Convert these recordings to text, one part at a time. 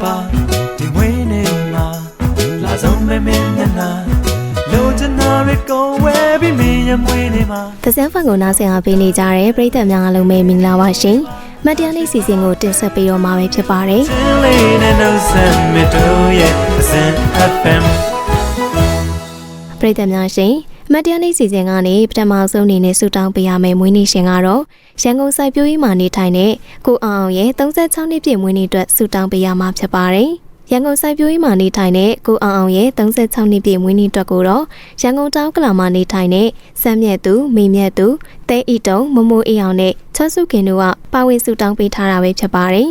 ပါဒီမွေးနေမှာလာဆုံးမဲမဲနာလိုချင်တာတွေကိုဝဲပြီးမင်းရမွေးနေမှာသစမ်းဖန်ကိုနားဆင်အားပေးနေကြတဲ့ပရိသတ်များအားလုံးပဲမင်္ဂလာပါရှင်မတရားလေးစီစဉ်ကိုတင်ဆက်ပေးတော့မှာပဲဖြစ်ပါတယ်ချင်းလေးနဲ့နှုတ်ဆက်မတို့ရဲ့သစမ်း FM ပရိသတ်များရှင်မတရားလေးစီစဉ်ကနေပထမဆုံးအနေနဲ့ဆူတောင်းပေးရမယ့်မွေးနေ့ရှင်ကတော့ရန်ကုန်စိုက်ပျိုးရေးမှာနေထိုင်တဲ့ကိုအောင်ရဲ့36နှစ်ပြည့်မွေးနေ့အတွက်ဆူတောင်းပေးရမှာဖြစ်ပါတယ်ရန်ကုန်စိုက်ပျိုးရေးမှာနေထိုင်တဲ့ကိုအောင်ရဲ့36နှစ်ပြည့်မွေးနေ့အတွက်ကိုတော့ရန်ကုန်တောင်ကလာမှာနေထိုင်တဲ့စမ်းမြတ်သူမိမြတ်သူတဲဤတုံမမိုးအေးအောင်နဲ့ချတ်စုခင်တို့ကပါဝင်ဆူတောင်းပေးထားတာပဲဖြစ်ပါတယ်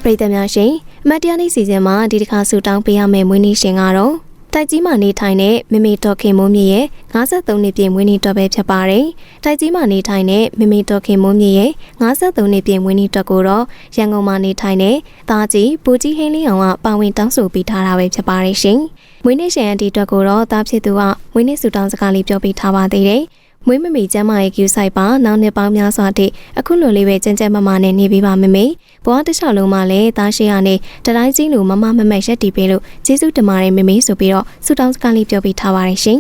ပရိသတ်များရှင်မတရားနေ့စီစဉ်မှာဒီတစ်ခါဆူတောင်းပေးရမယ့်မွေးနေ့ရှင်ကတော့တိုက်ကြီးမှာနေထိုင်တဲ့မမေတော်ခင်မိုးမြင့်ရဲ့53နှစ်ပြည့်မွေးနေ့တော်ပဲဖြစ်ပါတယ်။တိုက်ကြီးမှာနေထိုင်တဲ့မမေတော်ခင်မိုးမြင့်ရဲ့53နှစ်ပြည့်မွေးနေ့တော်ကိုတော့ရန်ကုန်မှာနေထိုင်တဲ့သားကြီးပူကြီးဟင်းလင်းအောင်ကပါဝင်တောင်းဆိုပေးထားတာပဲဖြစ်ပါတယ်ရှင်။မွေးနေ့ရှင်အတီတော်ကိုတော့သားဖြစ်သူကမွေးနေ့ဆူတောင်းစကားလေးပြောပေးထားပါသေးတယ်။မွေးမမေကျမ်းမာရေးကျူဆိုင်ပါနောက်နှစ်ပေါင်းများစွာတည်းအခုလိုလေးပဲကြမ်းကြမ်းမမနဲ့နေပေးပါမမေဘဝတစ်လျှောက်လုံးမှာလည်းသားရှိရနဲ့တတိုင်းကြီးလိုမမမမက်ရက်တီပေးလို့ကျေးဇူးတင်ပါတယ်မမေဆိုပြီးတော့ဆူတောင်းစကားလေးပြောပေးထားပါတယ်ရှင်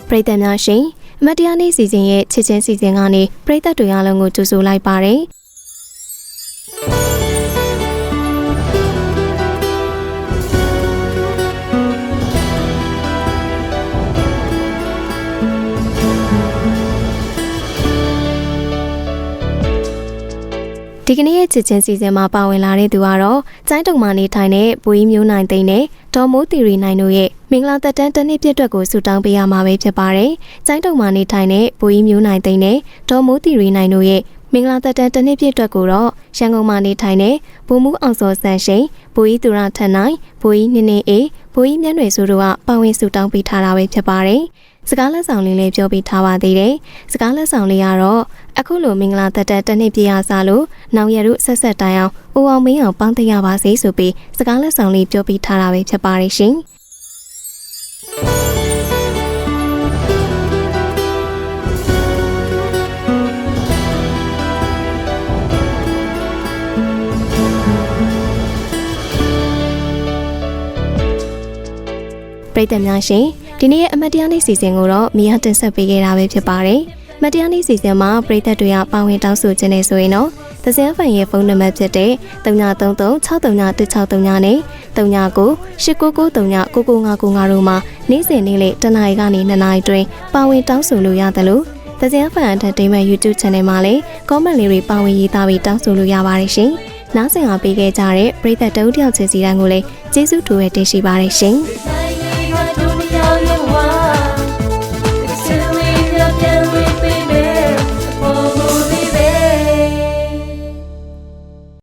ပရိသတ်များရှင်အမတရားနေ့စီစဉ်ရဲ့ချစ်ချင်းစီစဉ်ကနေပရိသတ်တွေအားလုံးကိုကြိုဆိုလိုက်ပါတယ်ဒီကနေ့ရဲ့ချစ်ချင်းစီစဉ်မှာပါဝင်လာတဲ့သူကတော့ကျိုင်းတုံမှာနေထိုင်တဲ့ဘွေးမျိုးနိုင်သိန်းနဲ့ဒေါ်မိုးတီရီနိုင်တို့ရဲ့မင်္ဂလာသက်တမ်းတစ်နှစ်ပြည့်အတွက်ကိုဆုတောင်းပေးရမှာပဲဖြစ်ပါတယ်။ကျိုင်းတုံမှာနေထိုင်တဲ့ဘွေးမျိုးနိုင်သိန်းနဲ့ဒေါ်မိုးတီရီနိုင်တို့ရဲ့မင်္ဂလာသက်တမ်းတစ်နှစ်ပြည့်အတွက်ကိုတော့ရန်ကုန်မှာနေထိုင်တဲ့ဘိုးမူအောင်စောဆန်ရှိန်ဘိုးကြီးသူရထန်နိုင်ဘိုးကြီးနင်းနေအေးဘိုးကြီးမြတ်နွယ်စုတို့ကပါဝင်ဆုတောင်းပေးထားတာပဲဖြစ်ပါတယ်။စကားလက်ဆောင်လေးလည်းပြောပြထားပါသေးတယ်။စကားလက်ဆောင်လေးကတော့အခုလိုမင်္ဂလာသက်တမ်းတစ်နှစ်ပြည့်ရစားလို့နောင်ရတို့ဆက်ဆက်တိုင်အောင်ဦးအောင်မင်းအောင်ပေါင်းသိရပါစေဆိုပြီးစကားလက်ဆောင်လေးပြောပြထားတာပဲဖြစ်ပါတယ်ရှင်။ပရိသတ်များရှင်ဒီနေ့ရဲ့အမတ်တရားနေ့စီစဉ်ကိုတော့မိရတင်ဆက်ပေးခဲ့တာပဲဖြစ်ပါတယ်။မတ်တရားနေ့စီစဉ်မှာပရိသတ်တွေကပါဝင်တောင်းဆိုခြင်းနဲ့ဆိုရင်တော့သစင်းဖန်ရဲ့ဖုန်းနံပါတ်ဖြစ်တဲ့3933633639နဲ့399899399955တို့မှာနေ့စဉ်နေ့လေတနင်္လာရီကနေ2နာရီတွင်ပါဝင်တောင်းဆိုလို့ရတယ်လို့သစင်းဖန် Entertainment YouTube Channel မှာလည်း comment လေးတွေပါဝင်ရေးသားပြီးတောင်းဆိုလို့ရပါတယ်ရှင်။နားဆင်အားပေးခဲ့ကြတဲ့ပရိသတ်တဦးတယောက်ချင်းစီတိုင်းကိုလည်းကျေးဇူးတူပဲတင်ရှိပါတယ်ရှင်။